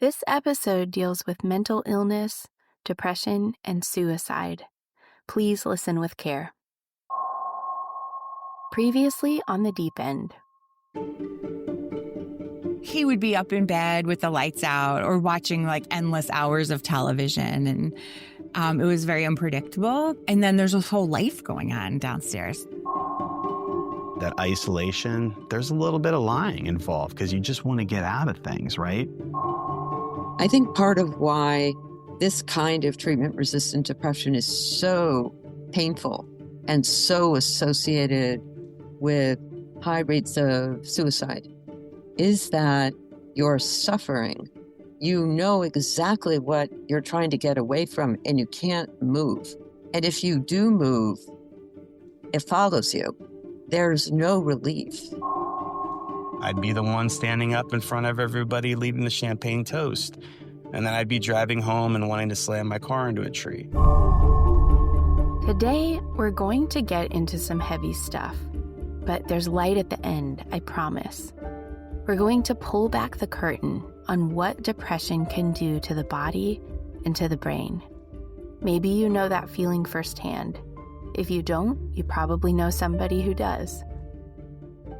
This episode deals with mental illness, depression, and suicide. Please listen with care. Previously on The Deep End. He would be up in bed with the lights out or watching like endless hours of television. And it was very unpredictable. And then there's this whole life going on downstairs. That isolation, there's a little bit of lying involved because you just want to get out of things, right? I think part of why this kind of treatment-resistant depression is so painful and so associated with high rates of suicide is that you're suffering. You know exactly what you're trying to get away from, and you can't move. And if you do move, it follows you. There's no relief. I'd be the one standing up in front of everybody leading the champagne toast. And then I'd be driving home and wanting to slam my car into a tree. Today, we're going to get into some heavy stuff. But there's light at the end, I promise. We're going to pull back the curtain on what depression can do to the body and to the brain. Maybe you know that feeling firsthand. If you don't, you probably know somebody who does.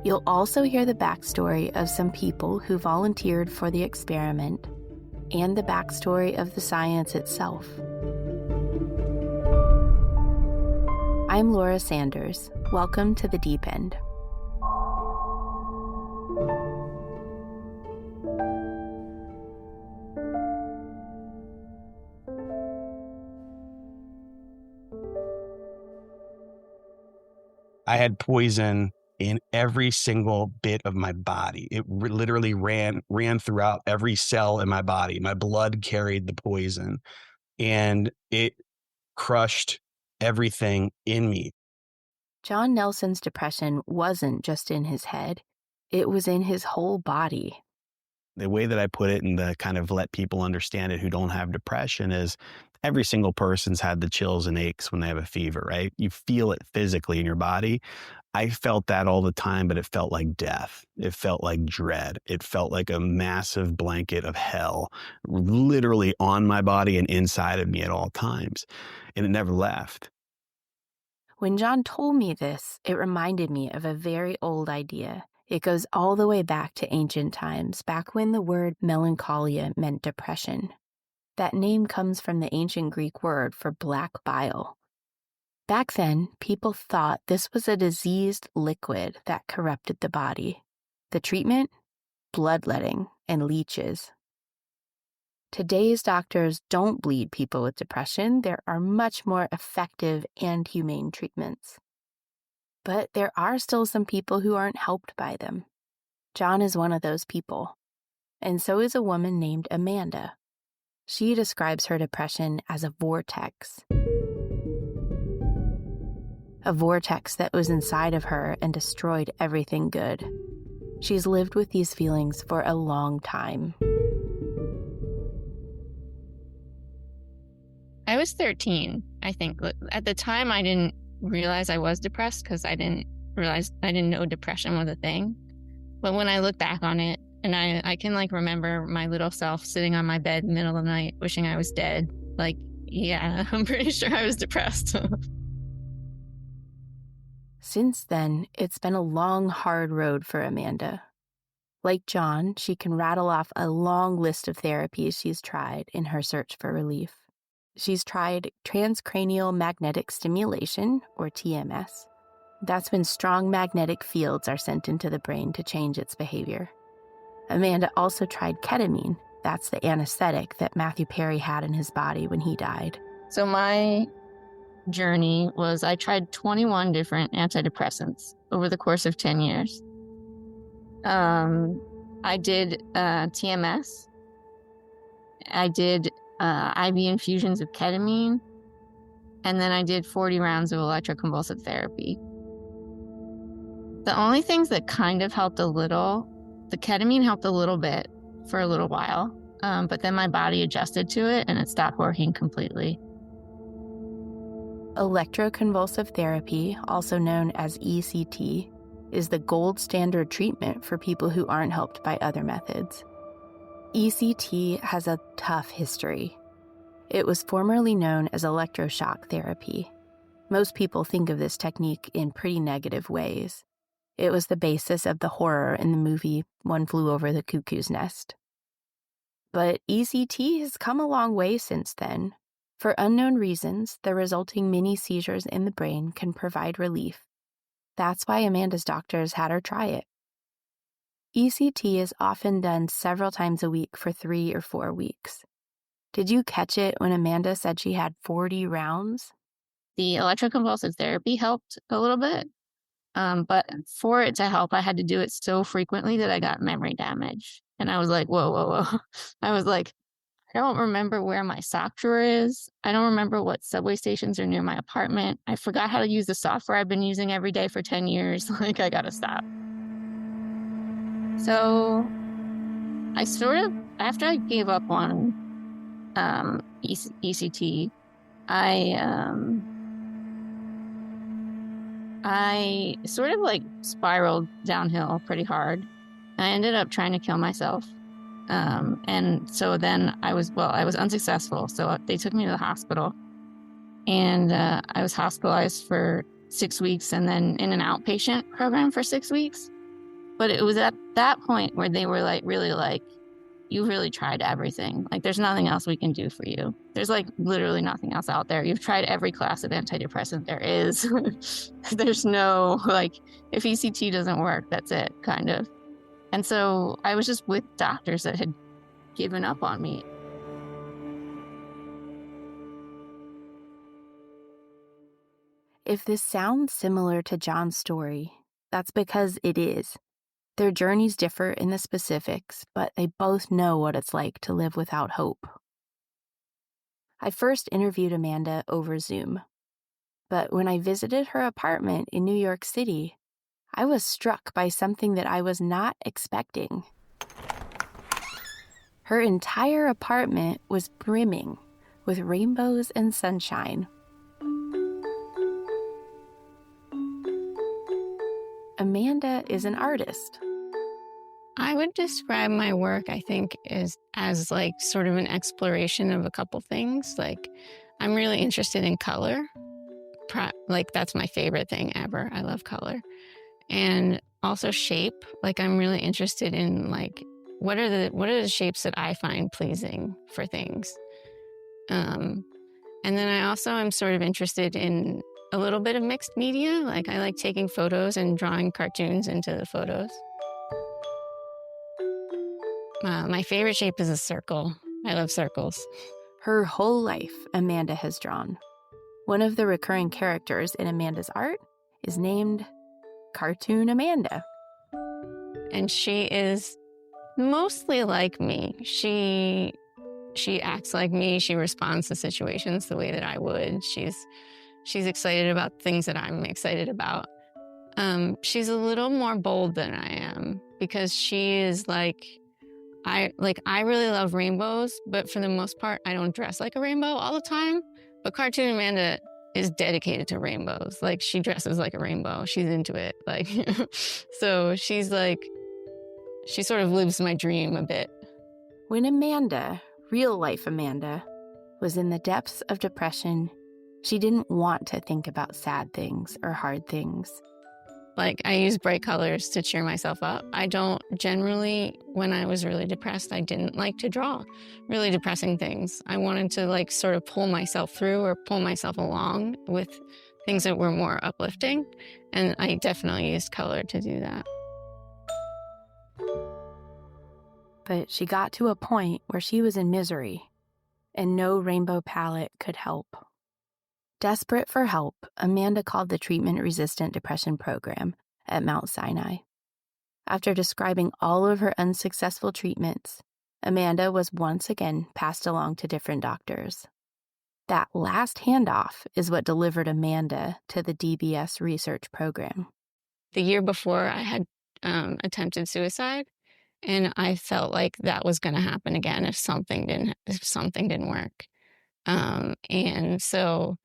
You'll also hear the backstory of some people who volunteered for the experiment and the backstory of the science itself. I'm Laura Sanders. Welcome to The Deep End. I had poison in every single bit of my body. It literally ran throughout every cell in my body. My blood carried the poison, and it crushed everything in me. Jon Nelson's depression wasn't just in his head. It was in his whole body. The way that I put it, and to kind of let people understand it who don't have depression, is every single person's had the chills and aches when they have a fever, right? You feel it physically in your body. I felt that all the time, but it felt like death. It felt like dread. It felt like a massive blanket of hell, literally on my body and inside of me at all times. And it never left. When Jon told me this, it reminded me of a very old idea. It goes all the way back to ancient times, back when the word melancholia meant depression. That name comes from the ancient Greek word for black bile. Back then, people thought this was a diseased liquid that corrupted the body. The treatment? Bloodletting and leeches. Today's doctors don't bleed people with depression. There are much more effective and humane treatments. But there are still some people who aren't helped by them. Jon is one of those people. And so is a woman named Amanda. She describes her depression as a vortex. A vortex that was inside of her and destroyed everything good. She's lived with these feelings for a long time. I was 13, I think. At the time, I didn't realize I was depressed because I didn't know depression was a thing. But when I look back on it, and I can remember my little self sitting on my bed in the middle of the night wishing I was dead. Yeah, I'm pretty sure I was depressed. Since then, it's been a long, hard road for Amanda. Like Jon, she can rattle off a long list of therapies she's tried in her search for relief. She's tried transcranial magnetic stimulation, or TMS. That's when strong magnetic fields are sent into the brain to change its behavior. Amanda also tried ketamine. That's the anesthetic that Matthew Perry had in his body when he died. So my journey was I tried 21 different antidepressants over the course of 10 years. I did TMS. I did IV infusions of ketamine. And then I did 40 rounds of electroconvulsive therapy. The only things that kind of helped a little, the ketamine helped a little bit for a little while, but then my body adjusted to it and it stopped working completely. Electroconvulsive therapy, also known as ECT, is the gold standard treatment for people who aren't helped by other methods. ECT has a tough history. It was formerly known as electroshock therapy. Most people think of this technique in pretty negative ways. It was the basis of the horror in the movie One Flew Over the Cuckoo's Nest. But ECT has come a long way since then. For unknown reasons, the resulting mini seizures in the brain can provide relief. That's why Amanda's doctors had her try it. ECT is often done several times a week for 3 or 4 weeks. Did you catch it when Amanda said she had 40 rounds? The electroconvulsive therapy helped a little bit. But for it to help, I had to do it so frequently that I got memory damage. And I was like, whoa, whoa, whoa. I was like, I don't remember where my sock drawer is. I don't remember what subway stations are near my apartment. I forgot how to use the software I've been using every day for 10 years. Like, I gotta stop. So I after I gave up on ECT, I sort of like spiraled downhill pretty hard. I ended up trying to kill myself. And so then I was unsuccessful. So they took me to the hospital, and I was hospitalized for 6 weeks and then in an outpatient program for 6 weeks. But it was at that point where they were like, really like, you've really tried everything. Like, there's nothing else we can do for you. There's like literally nothing else out there. You've tried every class of antidepressant there is. There's no, like, if ECT doesn't work, that's it, kind of. And so I was just with doctors that had given up on me. If this sounds similar to Jon's story, that's because it is. Their journeys differ in the specifics, but they both know what it's like to live without hope. I first interviewed Amanda over Zoom, but when I visited her apartment in New York City, I was struck by something that I was not expecting. Her entire apartment was brimming with rainbows and sunshine. Amanda is an artist. I would describe my work, I think, as like sort of an exploration of a couple things. Like, I'm really interested in color. Like, that's my favorite thing ever. I love color. And also shape. Like, I'm really interested in like, what are the shapes that I find pleasing for things? And then I also am sort of interested in a little bit of mixed media. Like, I like taking photos and drawing cartoons into the photos. My favorite shape is a circle. I love circles. Her whole life, Amanda has drawn. One of the recurring characters in Amanda's art is named Cartoon Amanda. And she is mostly like me. She acts like me. She responds to situations the way that I would. She's excited about things that I'm excited about. She's a little more bold than I am, because she is like, I really love rainbows, but for the most part, I don't dress like a rainbow all the time. But Cartoon Amanda is dedicated to rainbows. Like, she dresses like a rainbow. She's into it. Like, so she's like, she sort of lives my dream a bit. When Amanda, real life Amanda, was in the depths of depression, she didn't want to think about sad things or hard things. Like, I use bright colors to cheer myself up. I don't generally, when I was really depressed, I didn't like to draw really depressing things. I wanted to like sort of pull myself through or pull myself along with things that were more uplifting. And I definitely used color to do that. But she got to a point where she was in misery, and no rainbow palette could help. Desperate for help, Amanda called the treatment-resistant depression program at Mount Sinai. After describing all of her unsuccessful treatments, Amanda was once again passed along to different doctors. That last handoff is what delivered Amanda to the DBS research program. The year before, I had attempted suicide, and I felt like that was going to happen again if something didn't work. And so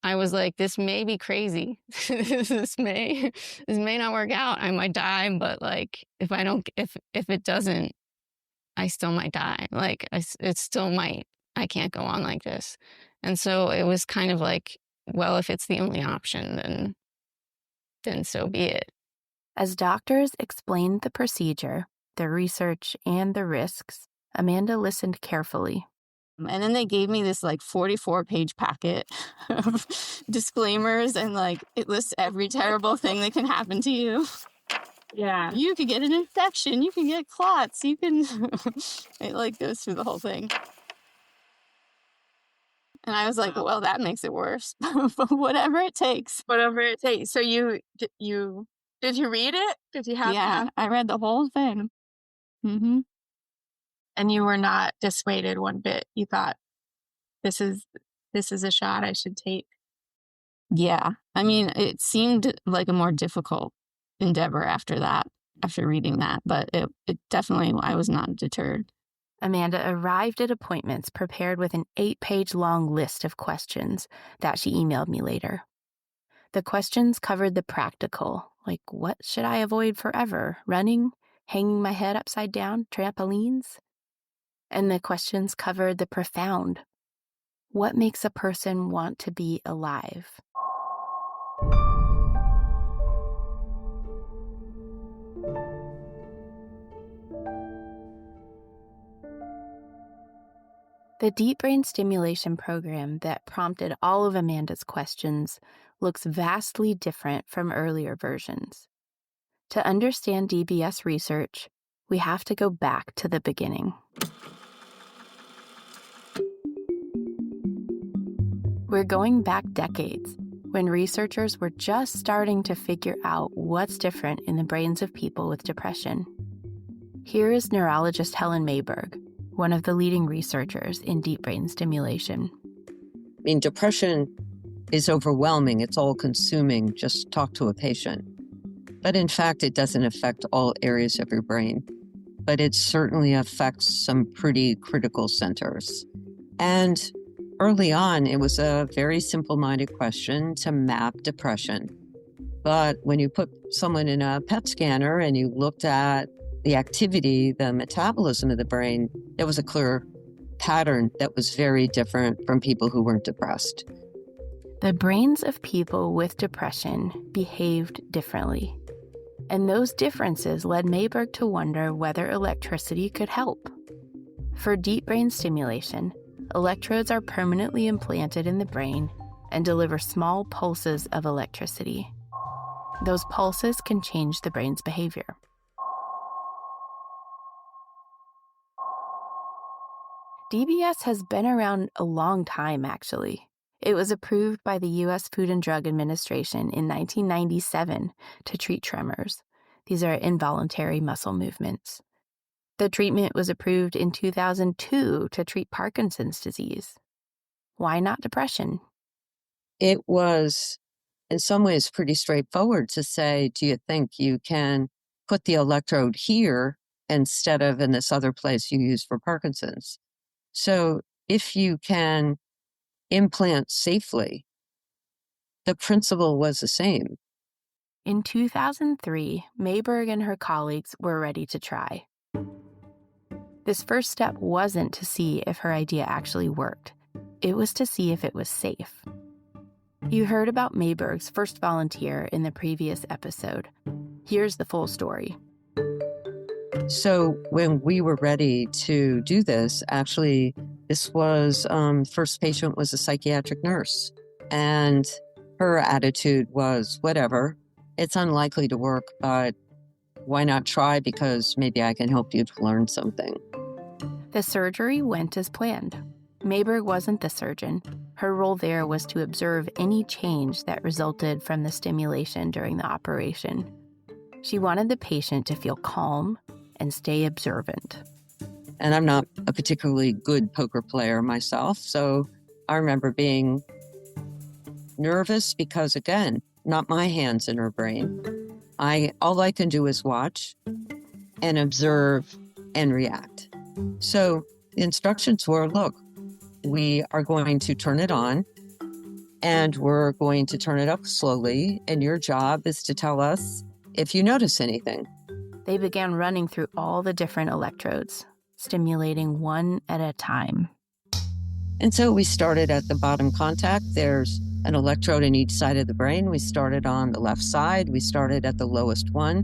I was like, this may be crazy. this may not work out. I might die, but like, if it doesn't, I still might die. Like, it still might, I can't go on like this. And so it was kind of like, well, if it's the only option, then so be it. As doctors explained the procedure, the research, and the risks, Amanda listened carefully. And then they gave me this like 44-page packet of disclaimers, and like it lists every terrible thing that can happen to you. Yeah. You could get an infection, you can get clots, you can it like goes through the whole thing. And I was like, well, that makes it worse. But whatever it takes. Whatever it takes. So did you read it? Did you have Yeah, I read the whole thing. Mm-hmm. And you were not dissuaded one bit. You thought, this is a shot I should take. Yeah. I mean, it seemed like a more difficult endeavor after reading that, but it definitely, I was not deterred. Amanda arrived at appointments prepared with an 8-page long list of questions that she emailed me later. The questions covered the practical, like what should I avoid forever? Running? Hanging my head upside down? Trampolines? And the questions covered the profound. What makes a person want to be alive? The deep brain stimulation program that prompted all of Amanda's questions looks vastly different from earlier versions. To understand DBS research, we have to go back to the beginning. We're going back decades, when researchers were just starting to figure out what's different in the brains of people with depression. Here is neurologist Helen Mayberg, one of the leading researchers in deep brain stimulation. I mean, depression is overwhelming. It's all-consuming. Just talk to a patient. But in fact, it doesn't affect all areas of your brain. But it certainly affects some pretty critical centers. And early on, it was a very simple-minded question to map depression. But when you put someone in a PET scanner and you looked at the activity, the metabolism of the brain, there was a clear pattern that was very different from people who weren't depressed. The brains of people with depression behaved differently. And those differences led Mayberg to wonder whether electricity could help. For deep brain stimulation, electrodes are permanently implanted in the brain and deliver small pulses of electricity. Those pulses can change the brain's behavior. DBS has been around a long time, actually. It was approved by the U.S. Food and Drug Administration in 1997 to treat tremors. These are involuntary muscle movements. The treatment was approved in 2002 to treat Parkinson's disease. Why not depression? It was, in some ways, pretty straightforward to say, do you think you can put the electrode here instead of in this other place you use for Parkinson's? So if you can implant safely, the principle was the same. In 2003, Mayberg and her colleagues were ready to try. This first step wasn't to see if her idea actually worked. It was to see if it was safe. You heard about Mayberg's first volunteer in the previous episode. Here's the full story. So when we were ready to do this, actually, this was, first patient was a psychiatric nurse. And her attitude was, whatever, it's unlikely to work, but why not try? Because maybe I can help you to learn something. The surgery went as planned. Mayberg wasn't the surgeon. Her role there was to observe any change that resulted from the stimulation during the operation. She wanted the patient to feel calm and stay observant. And I'm not a particularly good poker player myself, so I remember being nervous because, again, not my hands in her brain. All I can do is watch and observe and react. So the instructions were, look, we are going to turn it on and we're going to turn it up slowly. And your job is to tell us if you notice anything. They began running through all the different electrodes. stimulating one at a time. And so we started at the bottom contact. There's an electrode in each side of the brain. We started on the left side. We started at the lowest one.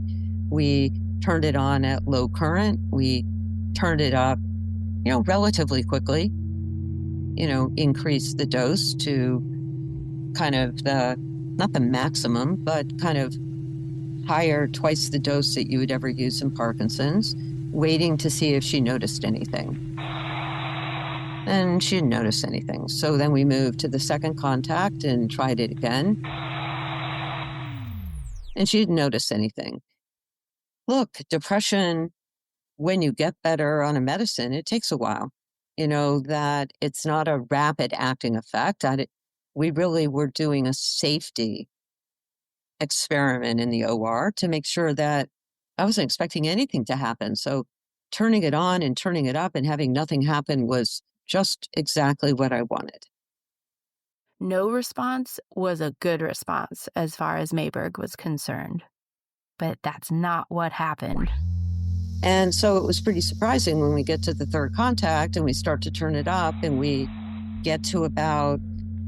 We turned it on at low current. We turned it up, relatively quickly, increased the dose to kind of not the maximum, but kind of higher, twice the dose that you would ever use in Parkinson's, waiting to see if she noticed anything. And she didn't notice anything. So then we moved to the second contact and tried it again. And she didn't notice anything. Look, depression, when you get better on a medicine, it takes a while. That it's not a rapid acting effect. We really were doing a safety experiment in the OR to make sure that I wasn't expecting anything to happen. So turning it on and turning it up and having nothing happen was just exactly what I wanted. No response was a good response as far as Mayberg was concerned. But that's not what happened. And so it was pretty surprising when we get to the third contact and we start to turn it up and we get to about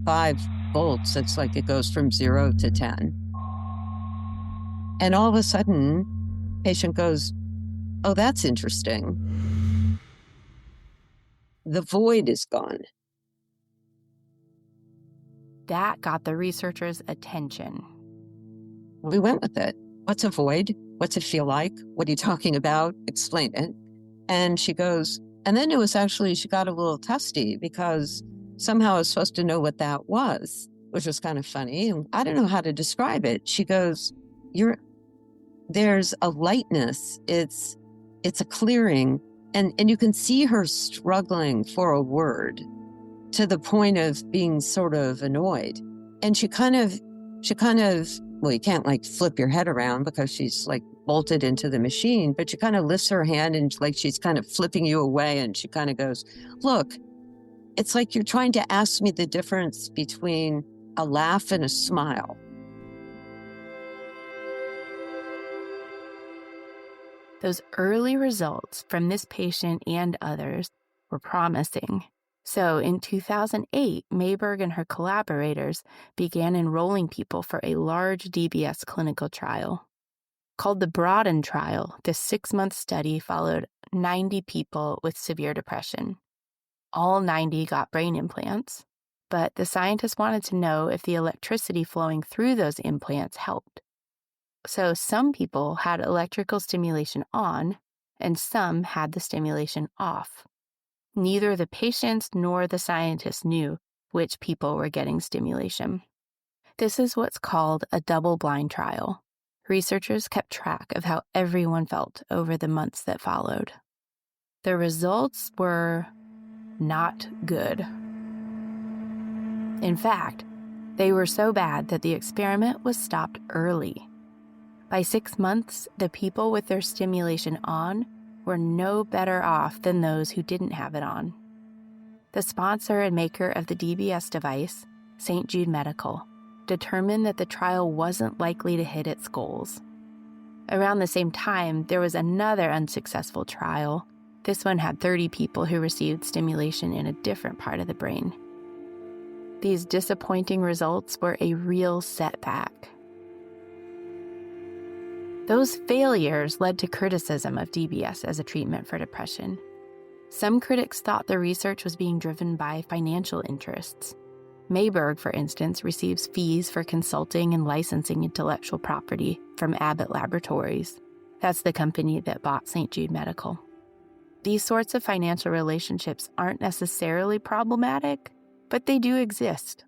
5 volts. It's like it goes from 0 to 10. And all of a sudden, patient goes, "Oh, that's interesting. The void is gone." That got the researchers' attention. We went with it. "What's a void? What's it feel like? What are you talking about? Explain it." And she goes, and then it was actually, she got a little testy because somehow I was supposed to know what that was, which was kind of funny. And I don't know how to describe it. She goes, there's a lightness. It's a clearing. And you can see her struggling for a word to the point of being sort of annoyed. And she kind of, well, you can't like flip your head around because she's like bolted into the machine, but she kind of lifts her hand and like she's kind of flipping you away. And she kind of goes, "Look, it's like you're trying to ask me the difference between a laugh and a smile." Those early results from this patient and others were promising. So in 2008, Mayberg and her collaborators began enrolling people for a large DBS clinical trial. Called the Broaden Trial, this 6-month study followed 90 people with severe depression. All 90 got brain implants, but the scientists wanted to know if the electricity flowing through those implants helped. So some people had electrical stimulation on, and some had the stimulation off. Neither the patients nor the scientists knew which people were getting stimulation. This is what's called a double-blind trial. Researchers kept track of how everyone felt over the months that followed. The results were not good. In fact, they were so bad that the experiment was stopped early. By 6 months, the people with their stimulation on were no better off than those who didn't have it on. The sponsor and maker of the DBS device, St. Jude Medical, determined that the trial wasn't likely to hit its goals. Around the same time, there was another unsuccessful trial. This one had 30 people who received stimulation in a different part of the brain. These disappointing results were a real setback. Those failures led to criticism of DBS as a treatment for depression. Some critics thought the research was being driven by financial interests. Mayberg, for instance, receives fees for consulting and licensing intellectual property from Abbott Laboratories. That's the company that bought St. Jude Medical. These sorts of financial relationships aren't necessarily problematic, but they do exist.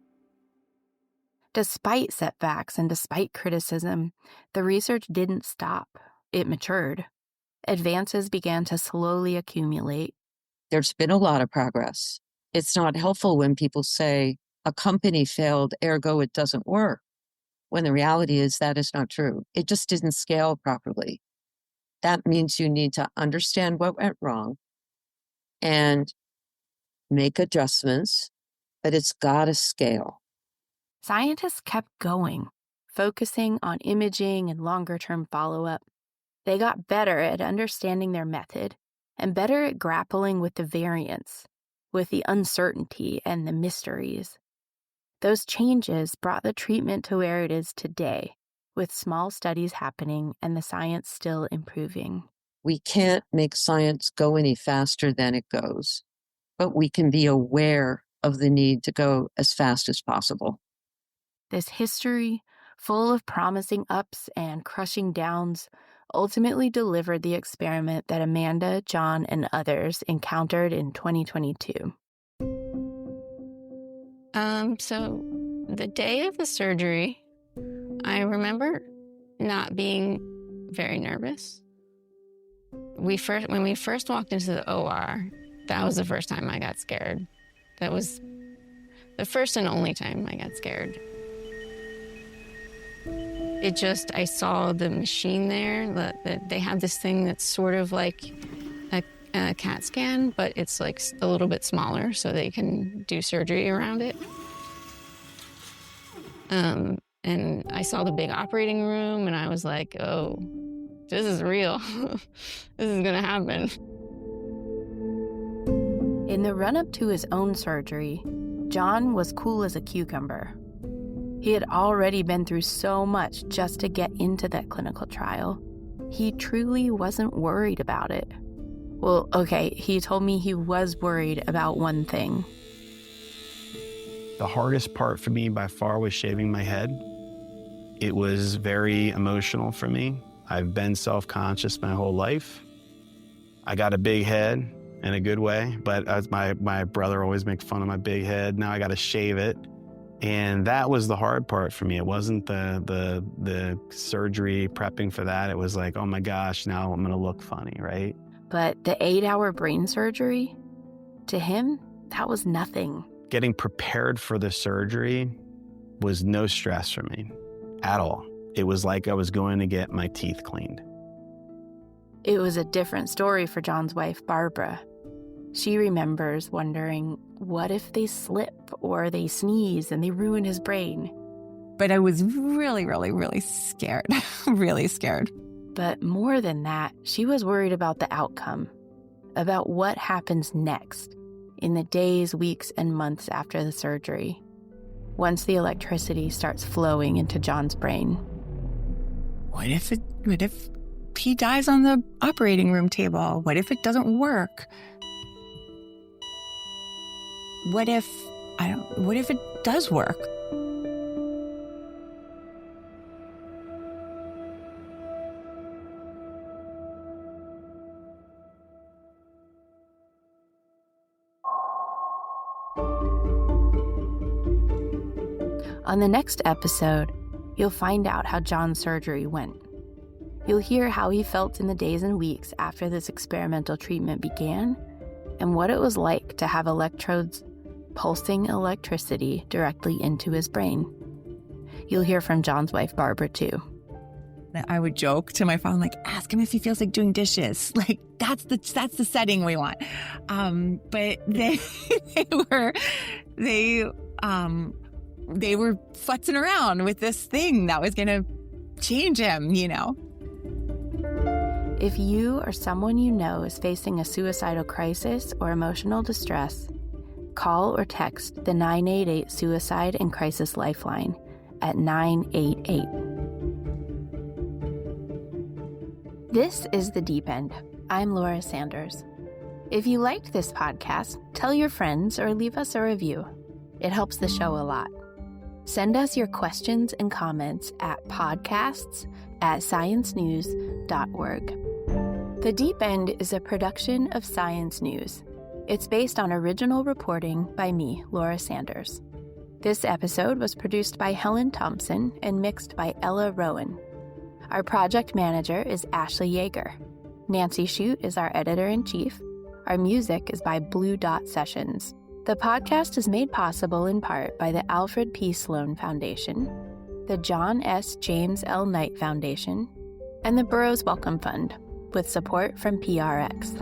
Despite setbacks and despite criticism, the research didn't stop. It matured. Advances began to slowly accumulate. There's been a lot of progress. It's not helpful when people say a company failed, ergo it doesn't work, when the reality is that is not true. It just didn't scale properly. That means you need to understand what went wrong and make adjustments, but it's got to scale. Scientists kept going, focusing on imaging and longer-term follow-up. They got better at understanding their method, and better at grappling with the variance, with the uncertainty and the mysteries. Those changes brought the treatment to where it is today, with small studies happening and the science still improving. We can't make science go any faster than it goes, but we can be aware of the need to go as fast as possible. This history, full of promising ups and crushing downs, ultimately delivered the experiment that Amanda, Jon, and others encountered in 2022. So the day of the surgery, I remember not being very nervous. When we first walked into the OR, that was the first time I got scared. That was the first and only time I got scared. I saw the machine there, that they have this thing that's sort of like a CAT scan, but it's like a little bit smaller so they can do surgery around it. And I saw the big operating room and I was like, oh, this is real. This is gonna happen. In the run-up to his own surgery, Jon was cool as a cucumber. He had already been through so much just to get into that clinical trial. He truly wasn't worried about it. Well, okay, he told me he was worried about one thing. The hardest part for me by far was shaving my head. It was very emotional for me. I've been self-conscious my whole life. I got a big head in a good way, but as my brother always makes fun of my big head. Now I got to shave it. And that was the hard part for me. It wasn't the surgery prepping for that. It was like, oh my gosh, now I'm going to look funny, right? But the 8-hour brain surgery, to him, that was nothing. Getting prepared for the surgery was no stress for me at all. It was like I was going to get my teeth cleaned. It was a different story for Jon's wife, Barbara. She remembers wondering, what if they slip or they sneeze and they ruin his brain? But I was really, really, really scared. Really scared. But more than that, she was worried about the outcome, about what happens next in the days, weeks, and months after the surgery, once the electricity starts flowing into Jon's brain. What if he dies on the operating room table? What if it doesn't work? What if it does work? On the next episode, you'll find out how Jon's surgery went. You'll hear how he felt in the days and weeks after this experimental treatment began, and what it was like to have electrodes pulsing electricity directly into his brain. You'll hear from Jon's wife, Barbara, too. I would joke to my phone, like, ask him if he feels like doing dishes. Like, that's the setting we want. But they were futzing around with this thing that was going to change him, you know. If you or someone you know is facing a suicidal crisis or emotional distress, call or text the 988 Suicide and Crisis Lifeline at 988. This is The Deep End. I'm Laura Sanders. If you liked this podcast, tell your friends or leave us a review. It helps the show a lot. Send us your questions and comments at podcasts@sciencenews.org. The Deep End is a production of Science News. It's based on original reporting by me, Laura Sanders. This episode was produced by Helen Thompson and mixed by Ella Rowan. Our project manager is Ashley Yeager. Nancy Shute is our editor-in-chief. Our music is by Blue Dot Sessions. The podcast is made possible in part by the Alfred P. Sloan Foundation, the John S. James L. Knight Foundation, and the Burroughs Wellcome Fund, with support from PRX.